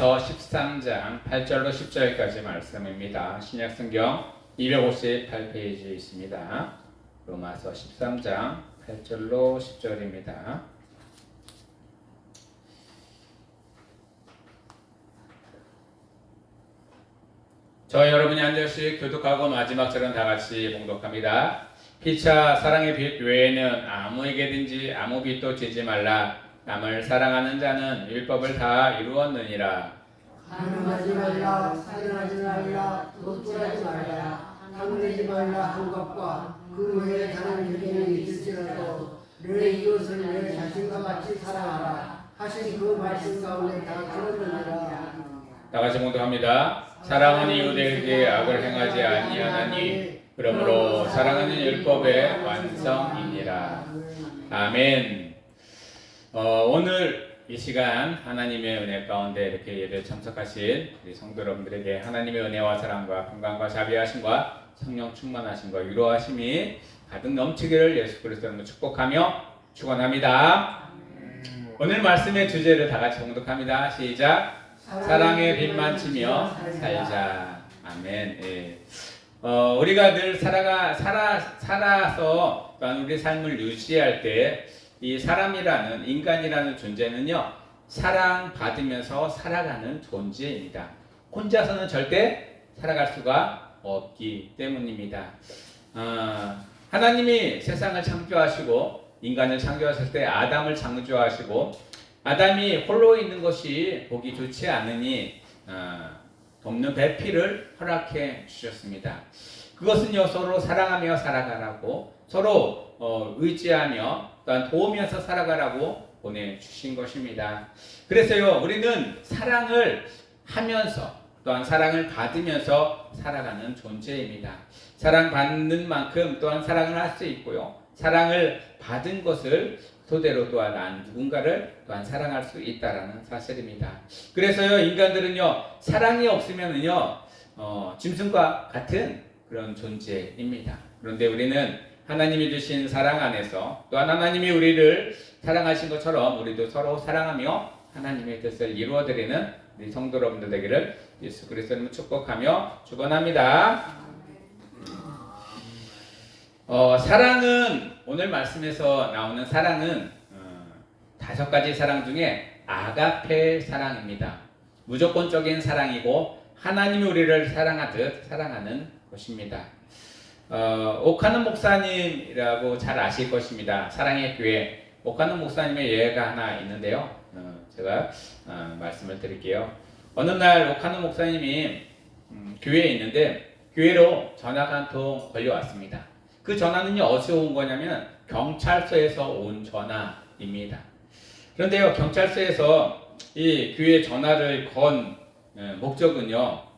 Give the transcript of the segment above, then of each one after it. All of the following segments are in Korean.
로마서 13장 8절로 10절까지 말씀입니다. 신약성경 258페이지에 있습니다. 로마서 13장 8절로 10절입니다. 저 여러분이 한 절씩 교독하고 마지막 절은 다 같이 봉독합니다. 피차 사랑의 빛 외에는 아무에게든지 아무 빛도 지지 말라. 남을 사랑하는 자는 율법을 다 이루었느니라. 간음하지 말라, 살인하지 말라, 도둑질하지 말라, 탐내지 말라 한 것과 그 외에 다른 유기는 있을지라도 내 이웃을 내 자신과 같이 사랑하라 하신 그 말씀 가운데 다 들었느니라. 다 같이 봉독합니다. 사랑은 이웃에게 악을 행하지 아니하나니 그러므로 사랑하는 율법의 완성이니라. 아멘. 오늘 이 시간 하나님의 은혜 가운데 이렇게 예배 참석하신 우리 성도 여러분들에게 하나님의 은혜와 사랑과 평강과 자비하심과 성령 충만하심과 위로하심이 가득 넘치기를 예수 그리스도로 축복하며 축원합니다. 오늘 말씀의 주제를 다 같이 봉독합니다. 시작. 사랑의 빛만 치며 살자. 아멘. 예. 우리가 늘 살아서 또한 우리 삶을 유지할 때 이 사람이라는 인간이라는 존재는요 사랑받으면서 살아가는 존재입니다. 혼자서는 절대 살아갈 수가 없기 때문입니다. 하나님이 세상을 창조하시고 인간을 창조하실 때 아담을 창조하시고 아담이 홀로 있는 것이 보기 좋지 않으니 돕는 배필을 허락해 주셨습니다. 그것은요 서로 사랑하며 살아가라고 서로 의지하며 또한 도우면서 살아가라고 보내주신 것입니다. 그래서요 우리는 사랑을 하면서 또한 사랑을 받으면서 살아가는 존재입니다. 사랑받는 만큼 또한 사랑을 할 수 있고요 사랑을 받은 것을 토대로 또한 난 누군가를 또한 사랑할 수 있다라는 사실입니다. 그래서요 인간들은요 사랑이 없으면은요 짐승과 같은 그런 존재입니다. 그런데 우리는 하나님이 주신 사랑 안에서 또한 하나님이 우리를 사랑하신 것처럼 우리도 서로 사랑하며 하나님의 뜻을 이루어드리는 우리 성도 여러분들 되기를 예수 그리스도로 축복하며 축원합니다. 사랑은 오늘 말씀에서 나오는 사랑은 5가지 사랑 중에 아가페 사랑입니다. 무조건적인 사랑이고 하나님이 우리를 사랑하듯 사랑하는 것입니다. 오카노 목사님이라고 잘 아실 것입니다. 사랑의 교회 오카노 목사님의 예가 하나 있는데요. 제가 말씀을 드릴게요. 어느 날 오카노 목사님이 교회에 있는데 교회로 전화가 한 통 걸려왔습니다. 그 전화는요 어디서 온 거냐면 경찰서에서 온 전화입니다. 그런데요 경찰서에서 이 교회 전화를 건 목적은요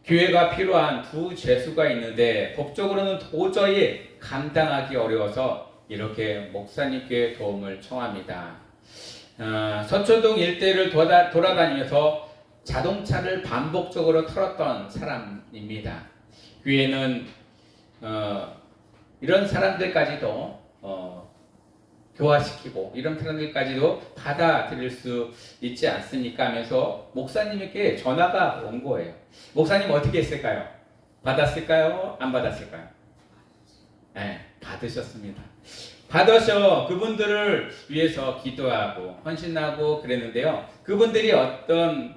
교회가 필요한 두 죄수가 있는데 법적으로는 도저히 감당하기 어려워서 이렇게 목사님께 도움을 청합니다. 서초동 일대를 돌아다니면서 자동차를 반복적으로 털었던 사람입니다. 교회는 이런 사람들까지도 교화시키고 이런 사람들까지도 받아들일 수 있지 않습니까 하면서 목사님에게 전화가 온 거예요. 목사님 어떻게 했을까요? 받았을까요? 안 받았을까요? 네, 받으셨습니다. 받으셔 그분들을 위해서 기도하고 헌신하고 그랬는데요. 그분들이 어떤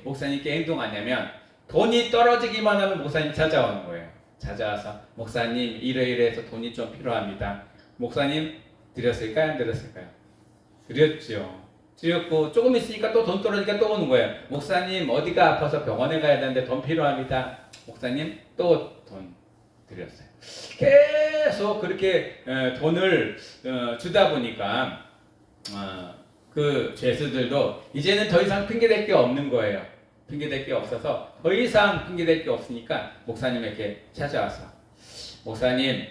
목사님께 행동하냐면 돈이 떨어지기만 하면 목사님 찾아오는 거예요. 찾아와서 목사님 이래이래해서 돈이 좀 필요합니다. 목사님 드렸을까요? 안 드렸을까요? 드렸죠. 드렸고 조금 있으니까 또 돈 떨어지니까 또 오는 거예요. 목사님 어디가 아파서 병원에 가야 되는데 돈 필요합니다. 목사님 또 돈 드렸어요. 계속 그렇게 돈을 주다 보니까 그 죄수들도 이제는 더 이상 핑계댈 게 없는 거예요. 핑계댈 게 없어서 더 이상 핑계댈 게 없으니까 목사님에게 찾아와서 목사님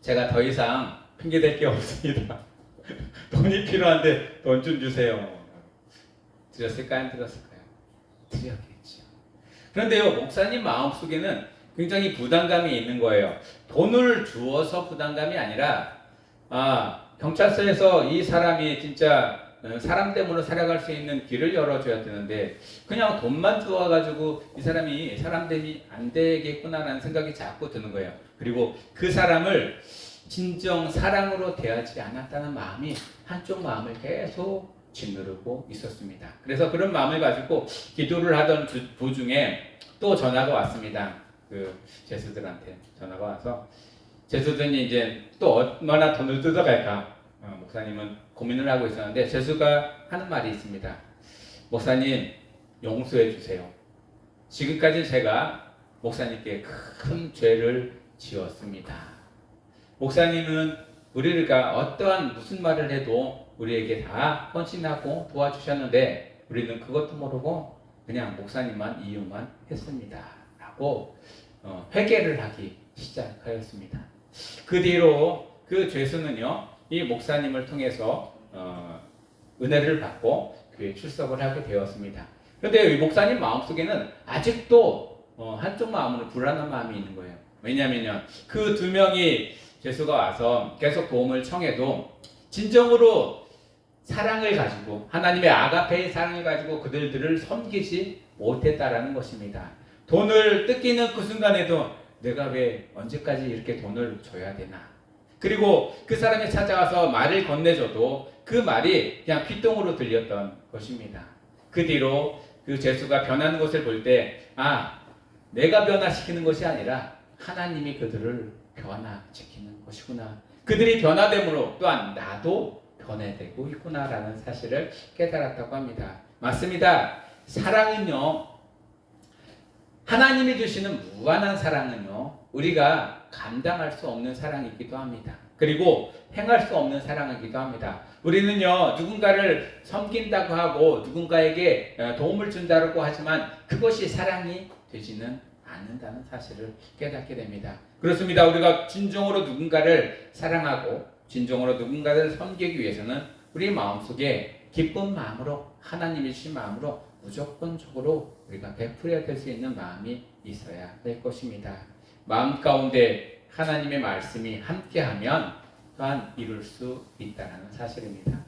제가 더 이상 핑계댈 게 없습니다. 돈이 필요한데 돈 좀 주세요. 드렸을까요? 안 드렸을까요? 드렸겠죠. 그런데요 목사님 마음속에는 굉장히 부담감이 있는 거예요. 돈을 주어서 부담감이 아니라 경찰서에서 이 사람이 진짜 사람 때문에 살아갈 수 있는 길을 열어줘야 되는데 그냥 돈만 주어가지고 이 사람이 사람 대비 안 되겠구나라는 생각이 자꾸 드는 거예요. 그리고 그 사람을 진정 사랑으로 대하지 않았다는 마음이 한쪽 마음을 계속 짓누르고 있었습니다. 그래서 그런 마음을 가지고 기도를 하던 도중에 또 전화가 왔습니다. 그 제수들한테 전화가 와서 제수들이 이제 또 얼마나 돈을 뜯어갈까 목사님은 고민을 하고 있었는데 제수가 하는 말이 있습니다. 목사님 용서해 주세요. 지금까지 제가 목사님께 큰 죄를 지었습니다. 목사님은 우리가 어떠한 무슨 말을 해도 우리에게 다 헌신하고 도와주셨는데 우리는 그것도 모르고 그냥 목사님만 이유만 했습니다. 라고 회개를 하기 시작하였습니다. 그 뒤로 그 죄수는요 이 목사님을 통해서 은혜를 받고 교회 출석을 하게 되었습니다. 그런데 이 목사님 마음속에는 아직도 한쪽 마음으로 불안한 마음이 있는 거예요. 왜냐하면 그 두 명이 죄수가 와서 계속 도움을 청해도 진정으로 사랑을 가지고 하나님의 아가페의 사랑을 가지고 그들을 섬기지 못했다라는 것입니다. 돈을 뜯기는 그 순간에도 내가 왜 언제까지 이렇게 돈을 줘야 되나? 그리고 그 사람이 찾아와서 말을 건네줘도 그 말이 그냥 핏똥으로 들렸던 것입니다. 그 뒤로 그 죄수가 변하는 것을 볼 때 내가 변화시키는 것이 아니라 하나님이 그들을 변화시키는 것이구나. 그들이 변화됨으로 또한 나도 변화되고 있구나라는 사실을 깨달았다고 합니다. 맞습니다. 사랑은요, 하나님이 주시는 무한한 사랑은요, 우리가 감당할 수 없는 사랑이기도 합니다. 그리고 행할 수 없는 사랑이기도 합니다. 우리는요, 누군가를 섬긴다고 하고 누군가에게 도움을 준다고 하지만 그것이 사랑이 되지는 않는다는 사실을 깨닫게 됩니다. 그렇습니다. 우리가 진정으로 누군가를 사랑하고 진정으로 누군가를 섬기기 위해서는 우리 마음속에 기쁜 마음으로 하나님이 주신 마음으로 무조건적으로 우리가 베풀어야 될 수 있는 마음이 있어야 될 것입니다. 마음 가운데 하나님의 말씀이 함께하면 또한 이룰 수 있다는 사실입니다.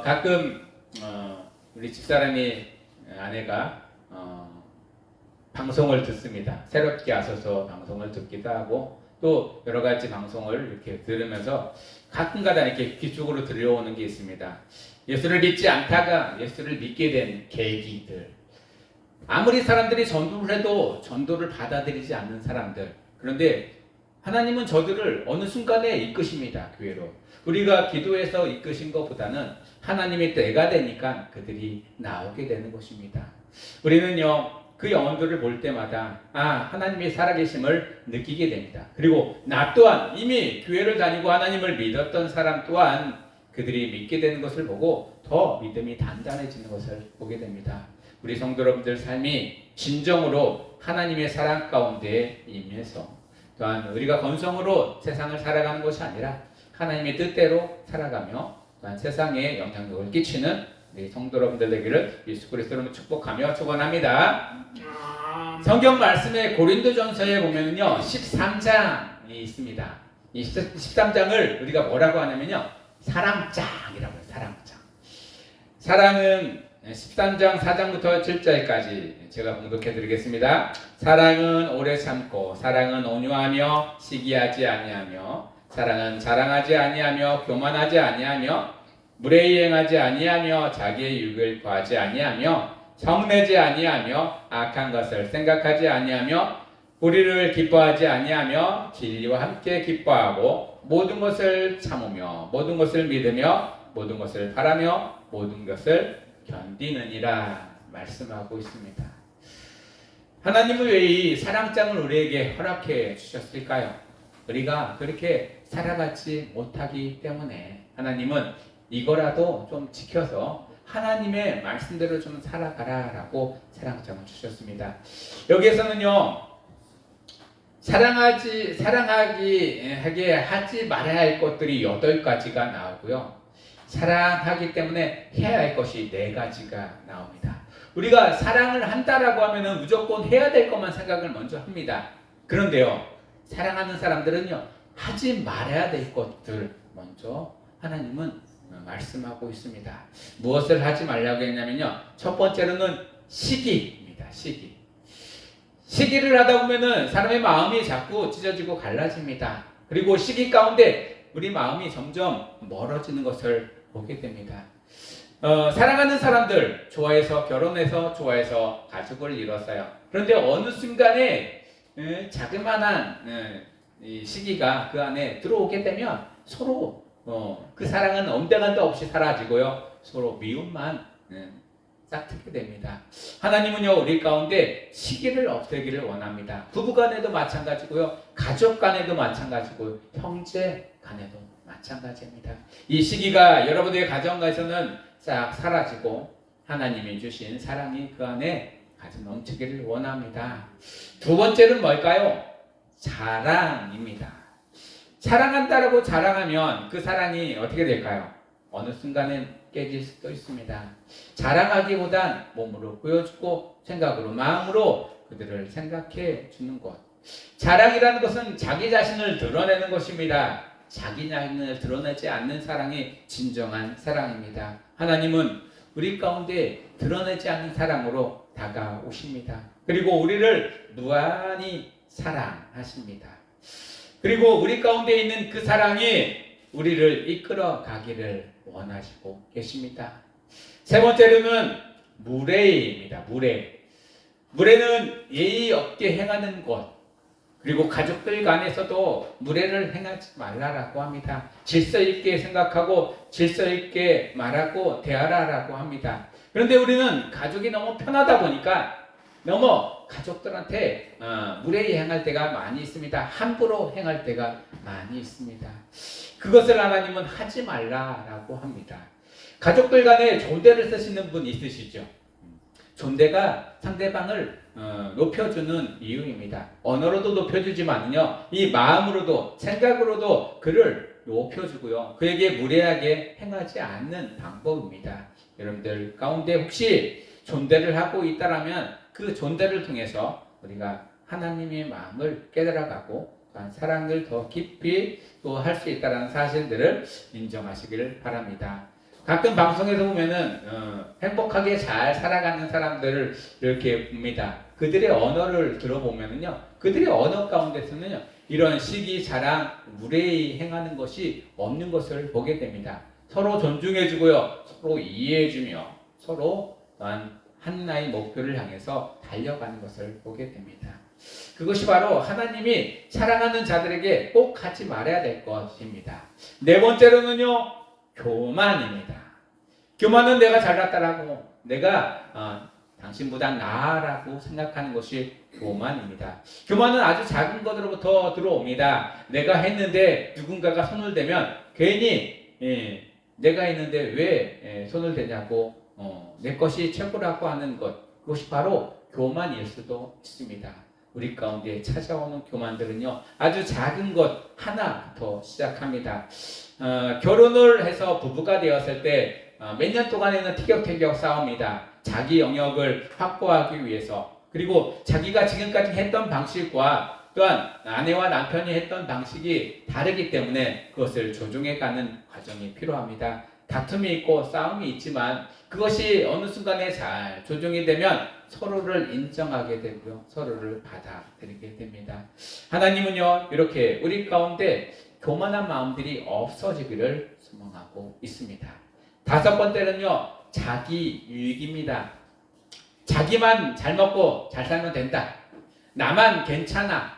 가끔 우리 집사람이 아내가 방송을 듣습니다. 새롭게 하셔서 방송을 듣기도 하고 또 여러 가지 방송을 이렇게 들으면서 가끔가다 이렇게 귀 쪽으로 들려오는 게 있습니다. 예수를 믿지 않다가 예수를 믿게 된 계기들. 아무리 사람들이 전도를 해도 전도를 받아들이지 않는 사람들. 그런데 하나님은 저들을 어느 순간에 이끄십니다. 교회로. 우리가 기도해서 이끄신 것보다는 하나님의 때가 되니까 그들이 나오게 되는 것입니다. 우리는요. 그 영혼들을 볼 때마다 하나님의 살아계심을 느끼게 됩니다. 그리고 나 또한 이미 교회를 다니고 하나님을 믿었던 사람 또한 그들이 믿게 되는 것을 보고 더 믿음이 단단해지는 것을 보게 됩니다. 우리 성도 여러분들 삶이 진정으로 하나님의 사랑 가운데 임해서 또한 우리가 건성으로 세상을 살아가는 것이 아니라 하나님의 뜻대로 살아가며 또한 세상에 영향력을 끼치는 우리 성도 여러분들 되기를 예수 그리스도로 축복하며 축원합니다. 성경 말씀에 고린도전서에 보면요 13장이 있습니다. 이 13장을 우리가 뭐라고 하냐면요 사랑장이라고 해요. 사랑장. 사랑은 13장 4장부터 7절까지 제가 봉독해 드리겠습니다. 사랑은 오래 참고 사랑은 온유하며 시기하지 아니하며 사랑은 자랑하지 아니하며 교만하지 아니하며 무례히 행하지 아니하며 자기의 유익을 구하지 아니하며 성내지 아니하며 악한 것을 생각하지 아니하며 불의를 기뻐하지 아니하며 진리와 함께 기뻐하고 모든 것을 참으며 모든 것을 믿으며 모든 것을 바라며 모든 것을 견디느니라 말씀하고 있습니다. 하나님은 왜 이 사랑장을 우리에게 허락해 주셨을까요? 우리가 그렇게 살아가지 못하기 때문에 하나님은 이거라도 좀 지켜서 하나님의 말씀대로 좀 살아가라라고 사랑장을 주셨습니다. 여기에서는요 사랑하게 하지 말아야 할 것들이 8가지가 나오고요. 사랑하기 때문에 해야 할 것이 4가지가 나옵니다. 우리가 사랑을 한다라고 하면은 무조건 해야 될 것만 생각을 먼저 합니다. 그런데요, 사랑하는 사람들은요, 하지 말아야 될 것들 먼저 하나님은 말씀하고 있습니다. 무엇을 하지 말라고 했냐면요. 첫 번째로는 시기입니다. 시기를 하다 보면은 사람의 마음이 자꾸 찢어지고 갈라집니다. 그리고 시기 가운데 우리 마음이 점점 멀어지는 것을 보게 됩니다. 사랑하는 사람들 좋아해서 결혼해서 좋아해서 가족을 이뤘어요. 그런데 어느 순간에 자그마한 이 시기가 그 안에 들어오게 되면 서로 그 사랑은 온데간데 없이 사라지고요. 서로 미움만 싹트게 됩니다. 하나님은요 우리 가운데 시기를 없애기를 원합니다. 부부간에도 마찬가지고요, 가족간에도 마찬가지고, 형제간에도 마찬가지입니다. 이 시기가 여러분들의 가정에서는 싹 사라지고 하나님이 주신 사랑이 그 안에 가득 넘치기를 원합니다. 두 번째는 뭘까요? 자랑입니다. 사랑한다라고 자랑하면 그 사랑이 어떻게 될까요? 어느 순간엔 깨질 수도 있습니다. 자랑하기보단 몸으로 보여주고 생각으로, 마음으로 그들을 생각해 주는 것. 자랑이라는 것은 자기 자신을 드러내는 것입니다. 자기 자신을 드러내지 않는 사랑이 진정한 사랑입니다. 하나님은 우리 가운데 드러내지 않는 사랑으로 다가오십니다. 그리고 우리를 무한히 사랑하십니다. 그리고 우리 가운데 있는 그 사랑이 우리를 이끌어 가기를 원하시고 계십니다. 세 번째로는 무례입니다. 무례는 예의 없게 행하는 것, 그리고 가족들 간에서도 무례를 행하지 말라라고 합니다. 질서 있게 생각하고 질서 있게 말하고 대하라라고 합니다. 그런데 우리는 가족이 너무 편하다 보니까 너무 가족들한테 무례히 행할 때가 많이 있습니다. 함부로 행할 때가 많이 있습니다. 그것을 하나님은 하지 말라라고 합니다. 가족들 간에 존대를 쓰시는 분 있으시죠? 존대가 상대방을 높여주는 이유입니다. 언어로도 높여주지만요, 이 마음으로도 생각으로도 그를 높여주고요, 그에게 무례하게 행하지 않는 방법입니다. 여러분들 가운데 혹시 존대를 하고 있다라면 그 존대를 통해서 우리가 하나님의 마음을 깨달아가고 또한 사랑을 더 깊이 또 할 수 있다는 사실들을 인정하시기를 바랍니다. 가끔 방송에서 보면은 행복하게 잘 살아가는 사람들을 이렇게 봅니다. 그들의 언어를 들어보면은요, 그들의 언어 가운데서는요, 이런 시기, 자랑, 무례히 행하는 것이 없는 것을 보게 됩니다. 서로 존중해주고요, 서로 이해해주며 서로 또한 하나의 목표를 향해서 달려가는 것을 보게 됩니다. 그것이 바로 하나님이 사랑하는 자들에게 꼭 하지 말아야 될 것입니다. 네 번째로는요, 교만입니다. 교만은 내가 잘났다라고, 내가 당신보다 나아라고 생각하는 것이 교만입니다. 교만은 아주 작은 것으로부터 들어옵니다. 내가 했는데 누군가가 손을 대면 괜히 내가 했는데 왜 손을 대냐고 내 것이 최고라고 하는 것, 그것이 바로 교만일 수도 있습니다. 우리 가운데 찾아오는 교만들은요, 아주 작은 것 하나부터 시작합니다. 결혼을 해서 부부가 되었을 때 몇 년 동안에는 티격태격 싸웁니다. 자기 영역을 확보하기 위해서, 그리고 자기가 지금까지 했던 방식과 또한 아내와 남편이 했던 방식이 다르기 때문에 그것을 조정해가는 과정이 필요합니다. 다툼이 있고 싸움이 있지만 그것이 어느 순간에 잘 조정이 되면 서로를 인정하게 되고요, 서로를 받아들이게 됩니다. 하나님은요, 이렇게 우리 가운데 교만한 마음들이 없어지기를 소망하고 있습니다. 다섯 번째는요, 자기 유익입니다. 자기만 잘 먹고 잘 살면 된다. 나만 괜찮아.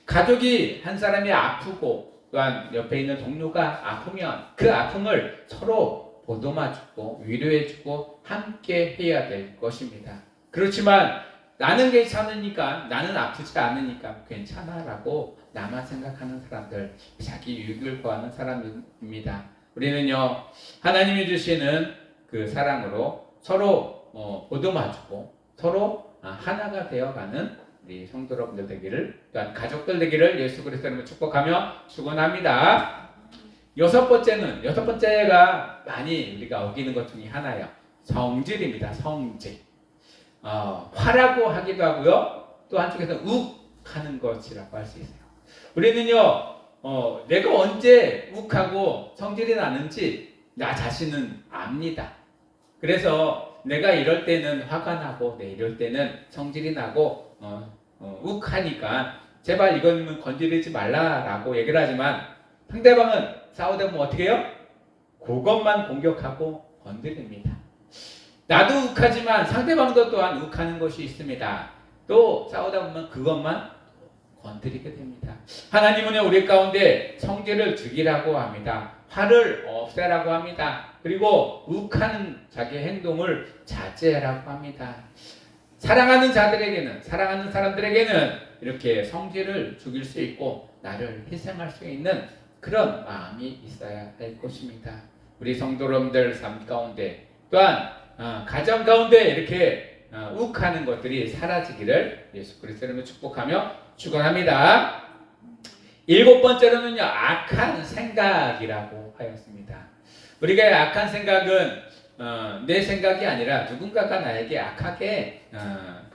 가족이 한 사람이 아프고 또한 옆에 있는 동료가 아프면 그 아픔을 서로 보듬어주고 위로해주고 함께 해야 될 것입니다. 그렇지만 나는 괜찮으니까, 나는 아프지 않으니까 괜찮아 라고 나만 생각하는 사람들, 자기 유익을 구하는 사람입니다. 우리는요, 하나님이 주시는 그 사랑으로 서로 보듬어주고 서로 하나가 되어가는 우리 성도 여러분들 되기를, 또한 가족들 되기를 예수 그리스도의 이름으로 축복하며 축원합니다. 여섯 번째가 많이 우리가 어기는 것 중에 하나예요. 성질입니다. 성질. 화라고 하기도 하고요, 또 한쪽에서 욱하는 것이라고 할 수 있어요. 우리는요, 내가 언제 욱하고 성질이 나는지 나 자신은 압니다. 그래서 내가 이럴 때는 화가 나고 이럴 때는 성질이 나고 욱하니까 제발 이거는 건드리지 말라라고 얘기를 하지만 상대방은 싸우다 보면 어떻게 해요? 그것만 공격하고 건드립니다. 나도 욱하지만 상대방도 또한 욱하는 것이 있습니다. 또 싸우다 보면 그것만 건드리게 됩니다. 하나님은 우리 가운데 성질을 죽이라고 합니다. 화를 없애라고 합니다. 그리고 욱하는 자기 행동을 자제하라고 합니다. 사랑하는 자들에게는, 사랑하는 사람들에게는 이렇게 성질을 죽일 수 있고 나를 희생할 수 있는 그런 마음이 있어야 할 것입니다. 우리 성도님들 삶 가운데 또한 가정 가운데 이렇게 욱하는 것들이 사라지기를 예수 그리스도 이름으로 축복하며 축원합니다. 7번째로는요, 악한 생각이라고 하였습니다. 우리가 악한 생각은 내 생각이 아니라 누군가가 나에게 악하게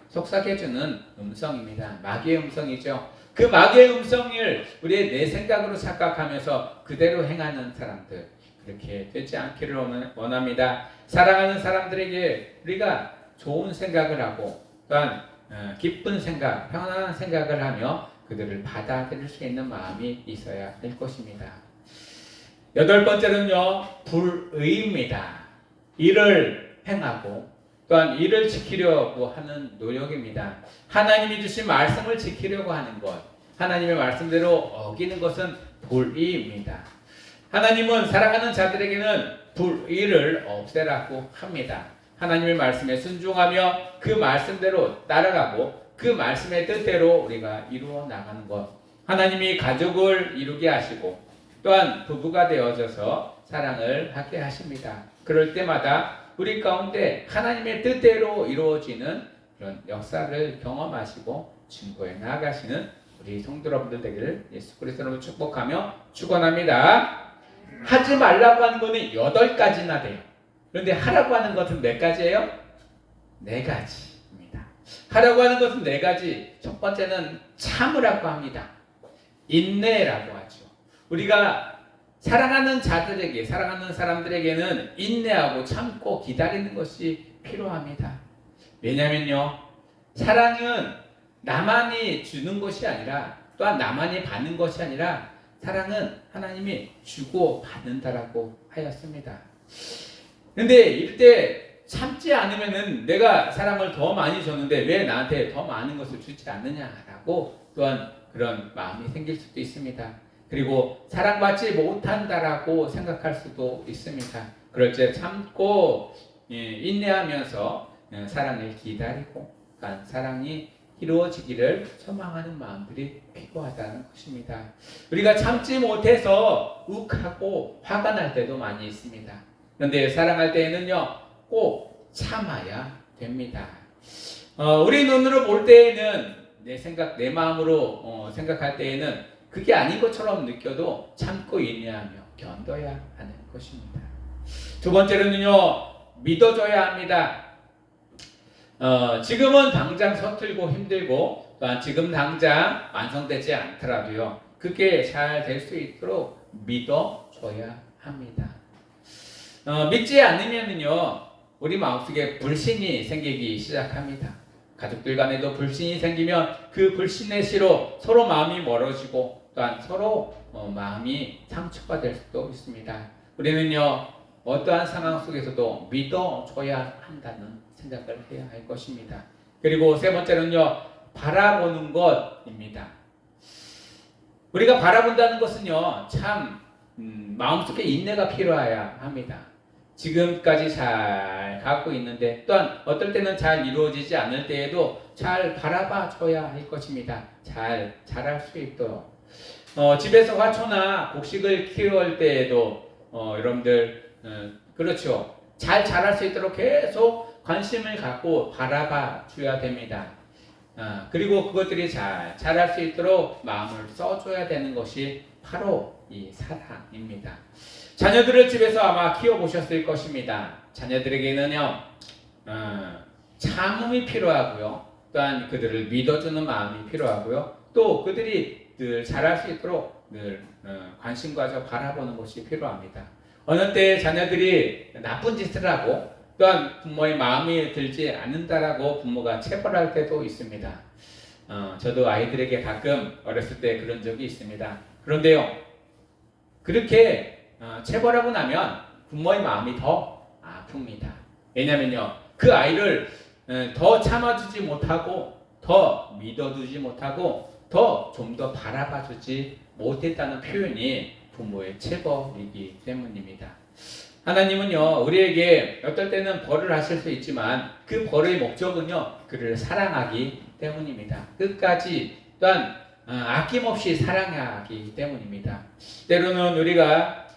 속삭여주는 음성입니다. 마귀의 음성이죠. 그 마귀의 음성을 우리의 내 생각으로 착각하면서 그대로 행하는 사람들, 그렇게 되지 않기를 원합니다. 사랑하는 사람들에게 우리가 좋은 생각을 하고 또한 기쁜 생각, 평안한 생각을 하며 그들을 받아들일 수 있는 마음이 있어야 할 것입니다. 8번째는요, 불의입니다. 일을 행하고 또한 일을 지키려고 하는 노력입니다. 하나님이 주신 말씀을 지키려고 하는 것, 하나님의 말씀대로 어기는 것은 불의입니다. 하나님은 사랑하는 자들에게는 불의를 없애라고 합니다. 하나님의 말씀에 순종하며 그 말씀대로 따라가고 그 말씀의 뜻대로 우리가 이루어 나가는 것, 하나님이 가족을 이루게 하시고 또한 부부가 되어져서 사랑을 하게 하십니다. 그럴 때마다 우리 가운데 하나님의 뜻대로 이루어지는 그런 역사를 경험하시고 증거해 나아가시는 우리 성도 여러분들 되기를 예수 그리스도로 축복하며 축원합니다. 하지 말라고 하는 것은 8가지나 돼요. 그런데 하라고 하는 것은 몇 가지예요? 4가지입니다. 하라고 하는 것은 4가지. 첫 번째는 참으라고 합니다. 인내라고 하죠. 우리가 사랑하는 자들에게, 사랑하는 사람들에게는 인내하고 참고 기다리는 것이 필요합니다. 왜냐면요, 사랑은 나만이 주는 것이 아니라 또한 나만이 받는 것이 아니라 사랑은 하나님이 주고 받는다라고 하였습니다. 근데 이럴 때 참지 않으면은 내가 사랑을 더 많이 줬는데 왜 나한테 더 많은 것을 주지 않느냐라고 또한 그런 마음이 생길 수도 있습니다. 그리고 사랑받지 못한다라고 생각할 수도 있습니다. 그럴 때 참고 인내하면서 사랑을 기다리고 사랑이 이루어지기를 소망하는 마음들이 필요하다는 것입니다. 우리가 참지 못해서 욱하고 화가 날 때도 많이 있습니다. 그런데 사랑할 때에는요, 꼭 참아야 됩니다. 우리 눈으로 볼 때에는 내 생각, 내 마음으로 생각할 때에는 그게 아닌 것처럼 느껴도 참고 인내하며 견뎌야 하는 것입니다. 2번째로는요, 믿어줘야 합니다. 지금은 당장 서툴고 힘들고 또한 지금 당장 완성되지 않더라도요, 그게 잘 될 수 있도록 믿어줘야 합니다. 믿지 않으면요, 우리 마음속에 불신이 생기기 시작합니다. 가족들 간에도 불신이 생기면 그 불신의 시로 서로 마음이 멀어지고 또한 서로 마음이 상처가 될 수도 있습니다. 우리는요, 어떠한 상황 속에서도 믿어줘야 한다는 생각을 해야 할 것입니다. 그리고 3번째는요, 바라보는 것입니다. 우리가 바라본다는 것은요, 참 마음속에 인내가 필요해야 합니다. 지금까지 잘 갖고 있는데 또한 어떨 때는 잘 이루어지지 않을 때에도 잘 바라봐 줘야 할 것입니다. 잘 자랄 수 있도록 집에서 화초나 곡식을 키울 때에도 여러분들 그렇죠, 잘 자랄 수 있도록 계속 관심을 갖고 바라봐 줘야 됩니다. 그리고 그것들이 잘 자랄 수 있도록 마음을 써줘야 되는 것이 바로 이 사랑입니다. 자녀들을 집에서 아마 키워보셨을 것입니다. 자녀들에게는요, 참음이 필요하고요, 또한 그들을 믿어주는 마음이 필요하고요, 또 그들이 늘 자랄 수 있도록 늘 관심과 바라보는 것이 필요합니다. 어느 때 자녀들이 나쁜 짓을 하고 또한 부모의 마음이 들지 않는다라고 부모가 체벌할 때도 있습니다. 저도 아이들에게 가끔 어렸을 때 그런 적이 있습니다. 그런데요, 그렇게 체벌하고 나면 부모의 마음이 더 아픕니다. 왜냐면요, 그 아이를 더 참아주지 못하고 더 믿어두지 못하고 더 좀 더 바라봐주지 못했다는 표현이 부모의 체벌이기 때문입니다. 하나님은요, 우리에게 어떨 때는 벌을 하실 수 있지만 그 벌의 목적은요, 그를 사랑하기 때문입니다. 끝까지 또한 아낌없이 사랑하기 때문입니다. 때로는 우리가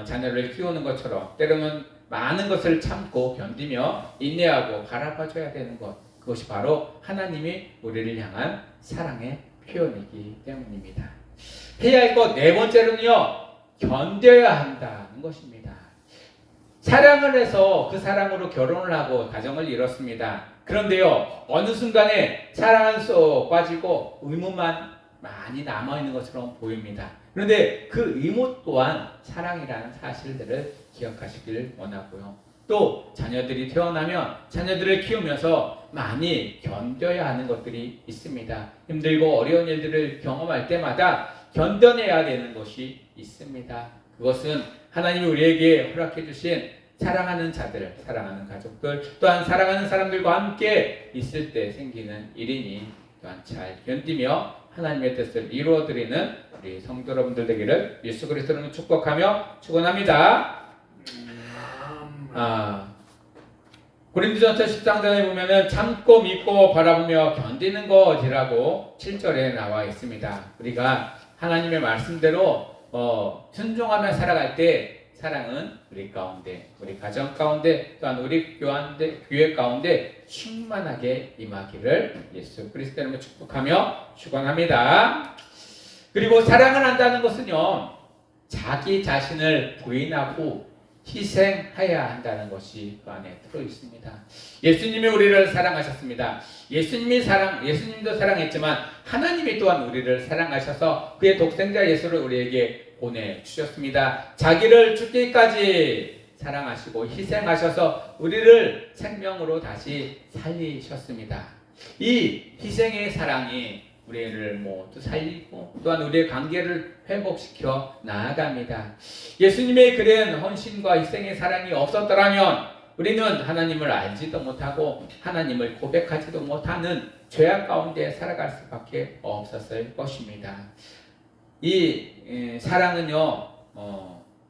자녀를 키우는 것처럼 때로는 많은 것을 참고 견디며 인내하고 바라봐줘야 되는 것, 그것이 바로 하나님이 우리를 향한 사랑의 표현이기 때문입니다. 해야 할 것 네 번째로는요, 견뎌야 한다는 것입니다. 사랑을 해서 그 사랑으로 결혼을 하고 가정을 이뤘습니다. 그런데요, 어느 순간에 사랑은 쏙 빠지고 의무만 많이 남아있는 것처럼 보입니다. 그런데 그 의무 또한 사랑이라는 사실들을 기억하시길 원하고요. 또 자녀들이 태어나면 자녀들을 키우면서 많이 견뎌야 하는 것들이 있습니다. 힘들고 어려운 일들을 경험할 때마다 견뎌내야 되는 것이 있습니다. 그것은 하나님이 우리에게 허락해 주신 사랑하는 자들, 사랑하는 가족들, 또한 사랑하는 사람들과 함께 있을 때 생기는 일이니 또한 잘 견디며 하나님의 뜻을 이루어드리는 우리 성도 여러분들 되기를 예수 그리스도로 축복하며 축원합니다. 고린도전서 13장에 보면은 참고 믿고 바라보며 견디는 것이라고 7절에 나와 있습니다. 우리가 하나님의 말씀대로 순종하며 살아갈 때 사랑은 우리 가운데, 우리 가정 가운데, 또한 우리 교회 가운데 충만하게 임하기를 예수 그리스도의 이름으로 축복하며 축원합니다. 그리고 사랑을 한다는 것은요, 자기 자신을 부인하고 희생해야 한다는 것이 그 안에 들어 있습니다. 예수님이 우리를 사랑하셨습니다. 예수님도 사랑했지만 하나님이 또한 우리를 사랑하셔서 그의 독생자 예수를 우리에게 보내주셨습니다. 자기를 죽기까지 사랑하시고 희생하셔서 우리를 생명으로 다시 살리셨습니다. 이 희생의 사랑이 우리를 모두 살리고 또한 우리의 관계를 회복시켜 나아갑니다. 예수님의 그런 헌신과 희생의 사랑이 없었더라면 우리는 하나님을 알지도 못하고 하나님을 고백하지도 못하는 죄악 가운데 살아갈 수밖에 없었을 것입니다. 이 사랑은요,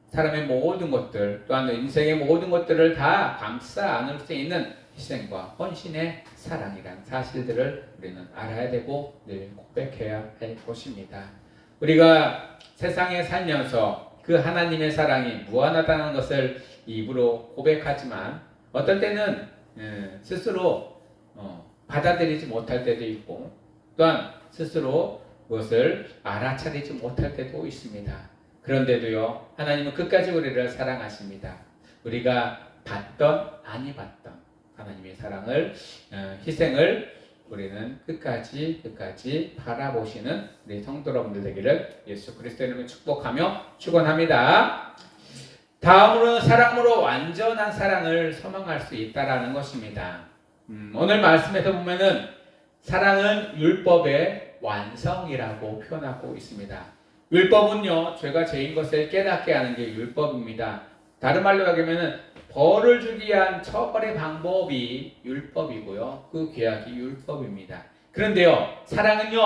사람의 모든 것들 또한 인생의 모든 것들을 다 감싸 안을 수 있는 희생과 헌신의 사랑이란 사실들을 우리는 알아야 되고 늘 고백해야 할 것입니다. 우리가 세상에 살면서 그 하나님의 사랑이 무한하다는 것을 입으로 고백하지만 어떨 때는 스스로 받아들이지 못할 때도 있고 또한 스스로 그것을 알아차리지 못할 때도 있습니다. 그런데도요, 하나님은 끝까지 우리를 사랑하십니다. 우리가 받던 아니 받던 하나님의 사랑을 희생을 우리는 끝까지 바라보시는 우리 성도 여러분들 되기를 예수 그리스도의 이름으로 축복하며 축원합니다. 다음으로는 사랑으로 완전한 사랑을 소망할 수 있다라는 것입니다. 오늘 말씀에서 보면은 사랑은 율법의 완성이라고 표현하고 있습니다. 율법은요, 죄가 죄인 것을 깨닫게 하는 게 율법입니다. 다른 말로 하면은 벌을 주기 위한 처벌의 방법이 율법이고요. 그 계약이 율법입니다. 그런데요, 사랑은요,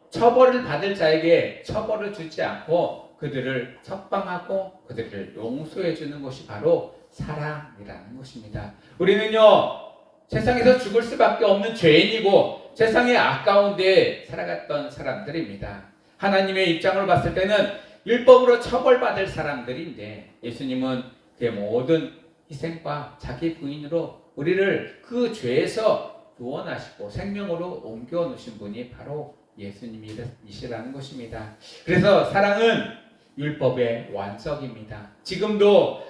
처벌을 받을 자에게 처벌을 주지 않고 그들을 석방하고 그들을 용서해 주는 것이 바로 사랑이라는 것입니다. 우리는요, 세상에서 죽을 수밖에 없는 죄인이고 세상의 악가운데 살아갔던 사람들입니다. 하나님의 입장으로 봤을 때는 율법으로 처벌받을 사람들인데 예수님은 그 모든 희생과 자기 부인으로 우리를 그 죄에서 구원하시고 생명으로 옮겨 놓으신 분이 바로 예수님이시라는 것입니다. 그래서 사랑은 율법의 완성입니다. 지금도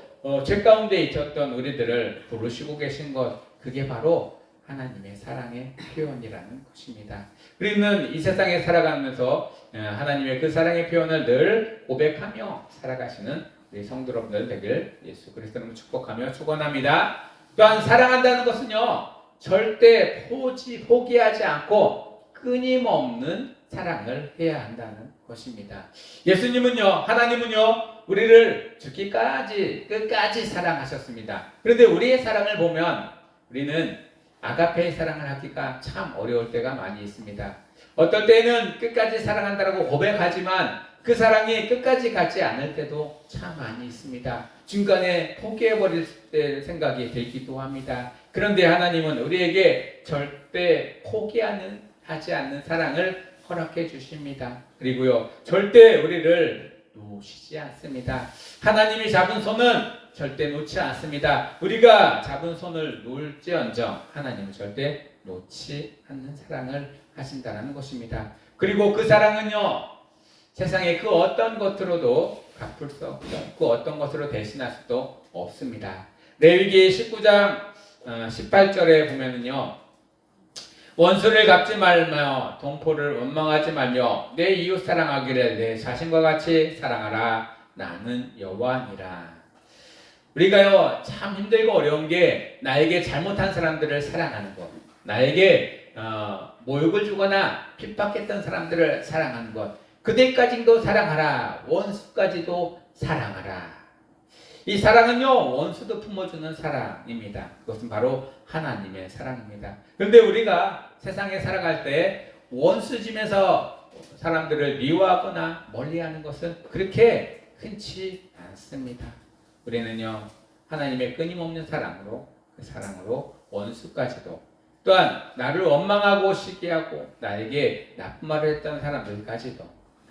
죄 가운데 있었던 우리들을 부르시고 계신 것, 그게 바로 하나님의 사랑의 표현이라는 것입니다. 우리는 이 세상에 살아가면서 하나님의 그 사랑의 표현을 늘 고백하며 살아가시는 우리 성도 여러분들 되길 예수 그리스도로 축복하며 축원합니다. 또한 사랑한다는 것은요, 절대 포기하지 않고 끊임없는 사랑을 해야 한다는 것입니다. 예수님은요, 하나님은요, 우리를 죽기까지 끝까지 사랑하셨습니다. 그런데 우리의 사랑을 보면 우리는 아가페의 사랑을 하기가 참 어려울 때가 많이 있습니다. 어떨 때는 끝까지 사랑한다고 고백하지만 그 사랑이 끝까지 가지 않을 때도 참 많이 있습니다. 중간에 포기해버릴 때 생각이 들기도 합니다. 그런데 하나님은 우리에게 절대 포기하지 않는 사랑을 허락해 주십니다. 그리고요, 절대 우리를 놓으시지 않습니다. 하나님이 잡은 손은 절대 놓지 않습니다. 우리가 잡은 손을 놓을지언정 하나님은 절대 놓지 않는 사랑을 하신다는 것입니다. 그리고 그 사랑은요, 세상의 그 어떤 것으로도 갚을 수 없고 그 어떤 것으로 대신할 수도 없습니다. 레위기 19장 18절에 보면은요, 원수를 갚지 말며 동포를 원망하지 말며 내 이웃 사랑하기를 내 자신과 같이 사랑하라. 나는 여호와니라. 우리가요, 참 힘들고 어려운 게 나에게 잘못한 사람들을 사랑하는 것, 나에게 모욕을 주거나 핍박했던 사람들을 사랑하는 것, 그들까지도 사랑하라. 원수까지도 사랑하라. 이 사랑은요, 원수도 품어주는 사랑입니다. 그것은 바로 하나님의 사랑입니다. 그런데 우리가 세상에 살아갈 때 원수 집에서 사람들을 미워하거나 멀리하는 것은 그렇게 흔치 않습니다. 우리는요, 하나님의 끊임없는 사랑으로, 그 사랑으로 원수까지도, 또한 나를 원망하고 시기하고 나에게 나쁜 말을 했던 사람들까지도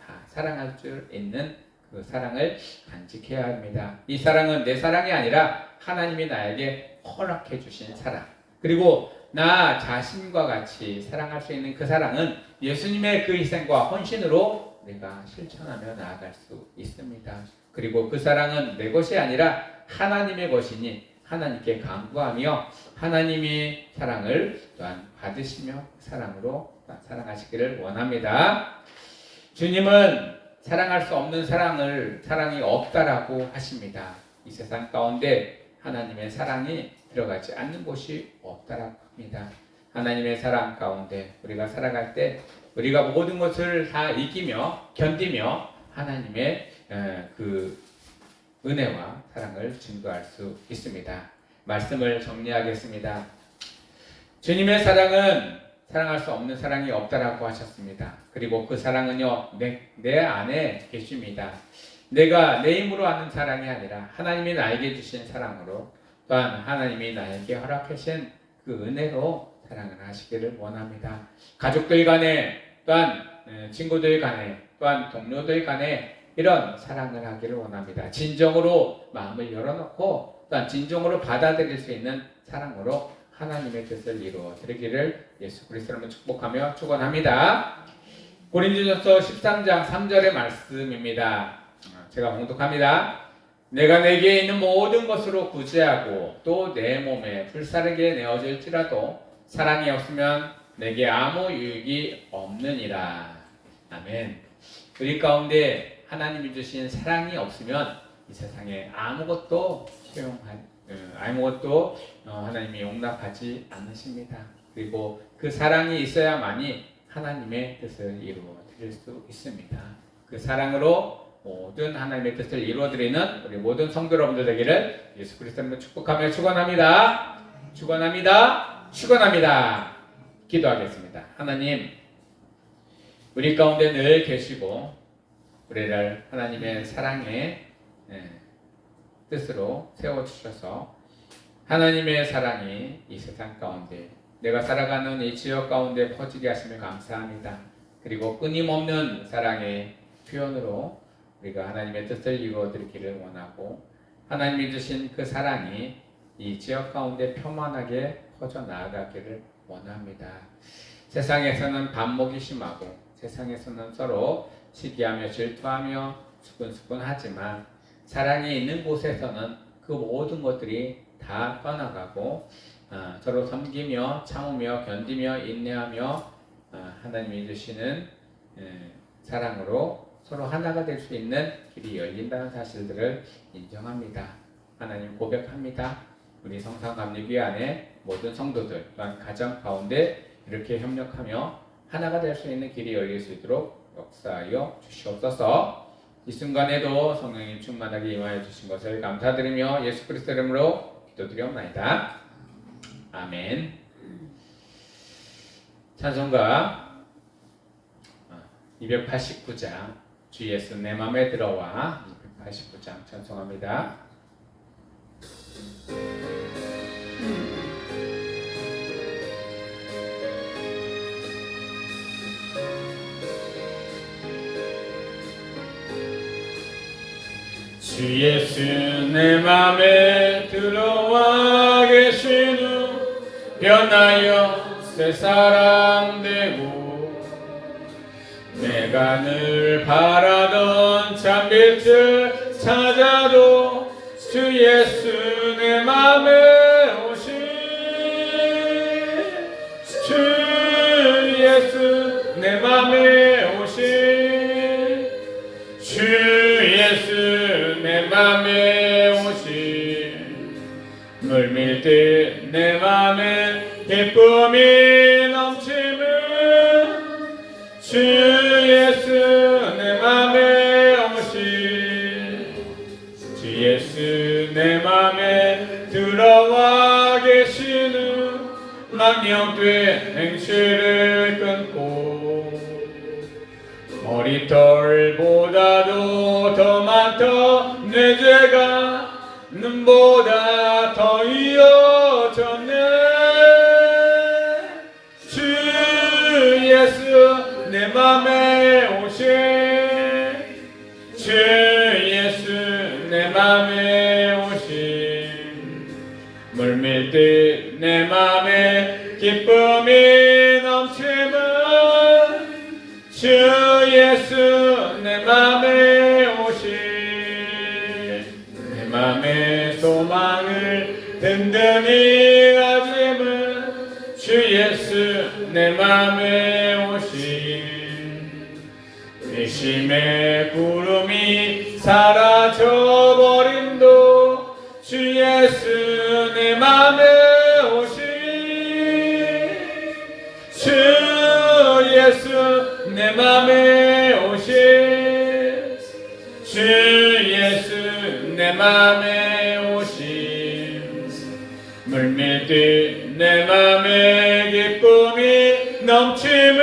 다 사랑할 줄 있는 그 사랑을 간직해야 합니다. 이 사랑은 내 사랑이 아니라 하나님이 나에게 허락해 주신 사랑, 그리고 나 자신과 같이 사랑할 수 있는 그 사랑은 예수님의 그 희생과 헌신으로 내가 실천하며 나아갈 수 있습니다. 그리고 그 사랑은 내 것이 아니라 하나님의 것이니 하나님께 간구하며 하나님이 사랑을 또한 받으시며 사랑으로 사랑하시기를 원합니다. 주님은 사랑할 수 없는 사랑이 없다라고 하십니다. 이 세상 가운데 하나님의 사랑이 들어가지 않는 곳이 없다라고 합니다. 하나님의 사랑 가운데 우리가 살아갈 때 우리가 모든 것을 다 이기며 견디며 하나님의 그 은혜와 사랑을 증거할 수 있습니다. 말씀을 정리하겠습니다. 주님의 사랑은 사랑할 수 없는 사랑이 없다라고 하셨습니다. 그리고 그 사랑은요, 내 안에 계십니다. 내가 내 힘으로 하는 사랑이 아니라 하나님이 나에게 주신 사랑으로, 또한 하나님이 나에게 허락하신 그 은혜로 사랑을 하시기를 원합니다. 가족들 간에, 또한 친구들 간에, 또한 동료들 간에 이런 사랑을 하기를 원합니다. 진정으로 마음을 열어놓고 또한 진정으로 받아들일 수 있는 사랑으로 하나님의 뜻을 이루어 드리기를 예수 그리스도로 축복하며 축원합니다. 고린도전서 13장 3절의 말씀입니다. 제가 봉독합니다. 내가 내게 있는 모든 것으로 구제하고 또 내 몸에 불사르게 내어질지라도 사랑이 없으면 내게 아무 유익이 없느니라. 아멘. 우리 가운데 하나님이 주신 사랑이 없으면 이 세상에 아무것도 하나님이 용납하지 않으십니다. 그리고 그 사랑이 있어야만이 하나님의 뜻을 이루어 드릴 수 있습니다. 그 사랑으로 모든 하나님의 뜻을 이루어 드리는 우리 모든 성도 여러분들 되기를 예수 그리스도로 축복하며 축원합니다. 축원합니다. 축원합니다. 기도하겠습니다. 하나님, 우리 가운데 늘 계시고 우리를 하나님의 사랑의 뜻으로 세워주셔서 하나님의 사랑이 이 세상 가운데 내가 살아가는 이 지역 가운데 퍼지게 하시며 감사합니다. 그리고 끊임없는 사랑의 표현으로 우리가 하나님의 뜻을 이루어 드리기를 원하고 하나님이 주신 그 사랑이 이 지역 가운데 평안하게 퍼져 나아가기를 원합니다. 세상에서는 반목이 심하고 세상에서는 서로 시기하며 질투하며 수근수근하지만 사랑이 있는 곳에서는 그 모든 것들이 다 떠나가고 서로 섬기며 참으며 견디며 인내하며 하나님이 주시는 사랑으로 서로 하나가 될 수 있는 길이 열린다는 사실들을 인정합니다. 하나님 고백합니다. 우리 성상감리교회 안에 모든 성도들 또한 가정 가운데 이렇게 협력하며 하나가 될 수 있는 길이 열릴 수 있도록 역사하여 주시옵소서. 이 순간에도 성령님 충만하게 임하여 주신 것을 감사드리며 예수 그리스도 이름으로 기도드리옵나이다. 아멘. 찬송가 289장 주 예수 내 맘에 들어와 289장 찬송합니다. 주 예수 내 맘에 들어와 계신 후 변하여 새 사람 되고 내가 늘 바라던 참빛을 찾아도 주 예수 내 맘에 오신 주 예수 내 맘에 오신 주 예수 내 맘에 오신 물밀듯 내 맘에 기쁨이 넘치는 주 예수 내 맘에 오신 주 예수 내 맘에 들어와 계시는 망령된 행실을 끊고 머리털보다도 더 많던 내 죄가 눈보다 더 이어졌네 주 예수 내 맘에 오신 주 예수 내 맘에 오신 물밀듯 내 맘에 기쁨이 넘치는 주 예수 내 맘에 오신 내 맘의 소망을 든든히 가짐은 주 예수 내 맘에 오신 의심의 구름이 사라져버림도 주 예수 내 맘에 오신 주 예수 내 맘에 오신 주 예수 내 맘에 오신 물밀듯 내 맘에 기쁨이 넘침을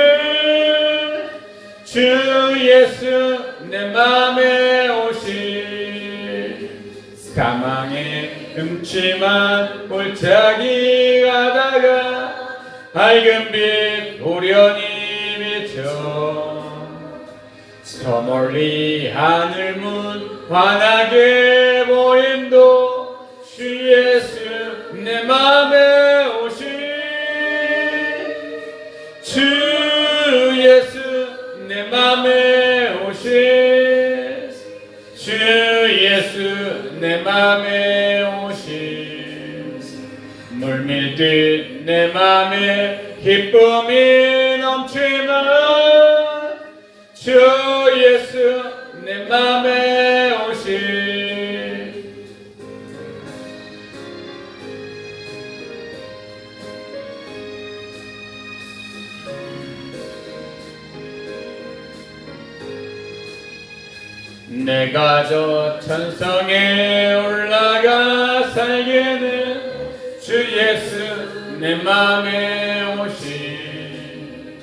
주 예수 내 맘에 오신 가망에 음침한 골짜기 가다가 밝은 빛 오련히 비쳐 저 멀리 하늘 문 환하게 보인도 주 예수 내 맘에 오신 주 예수 내 맘에 오신 주 예수 내 맘에 오신 물밀듯 내 맘에 기쁨이 넘치는 주 예수 내 맘에 오신 내가 저 천성에 올라가 살게는 주 예수 내 맘에 오신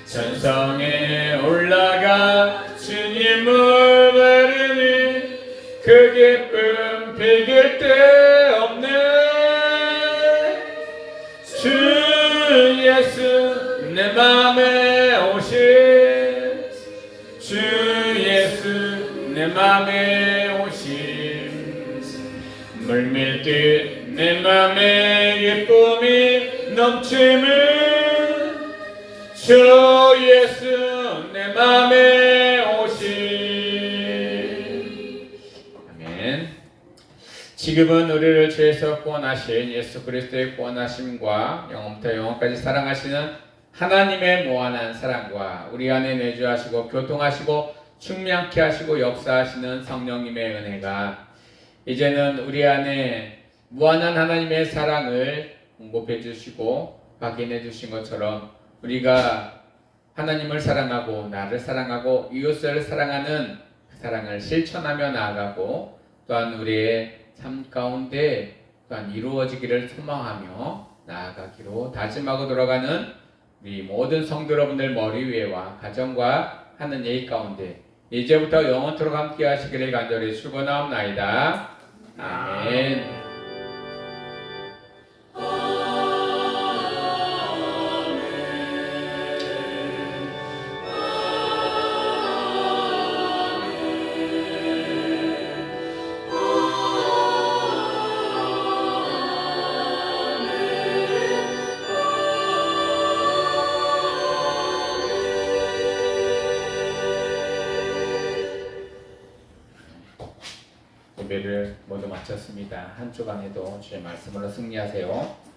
천성에 올라가 주님을 뵈리니 그 기쁨 비길 데 없네 주 예수 내 맘에 오신 주 예수 내 맘에 오신 물밀듯 내 맘에 기쁨이 넘침을 주 예수 내 맘에 오신 아멘. 지금은 우리를 죄에서 구원하신 예수 그리스도의 구원하심과 영원부터 영원까지 사랑하시는 하나님의 무한한 사랑과 우리 안에 내주하시고 교통하시고 충만케 하시고 역사하시는 성령님의 은혜가 이제는 우리 안에 무한한 하나님의 사랑을 공급해 주시고 확인해 주신 것처럼 우리가 하나님을 사랑하고 나를 사랑하고 이웃을 사랑하는 그 사랑을 실천하며 나아가고 또한 우리의 삶 가운데 또한 이루어지기를 소망하며 나아가기로 다짐하고 돌아가는 우리 모든 성도 여러분들 머리 위에와 가정과 하는 예의 가운데 이제부터 영원토록 함께 하시기를 간절히 축원하옵나이다. 아멘. 예배를 모두 마쳤습니다. 한 주간에도 주의 말씀으로 승리하세요.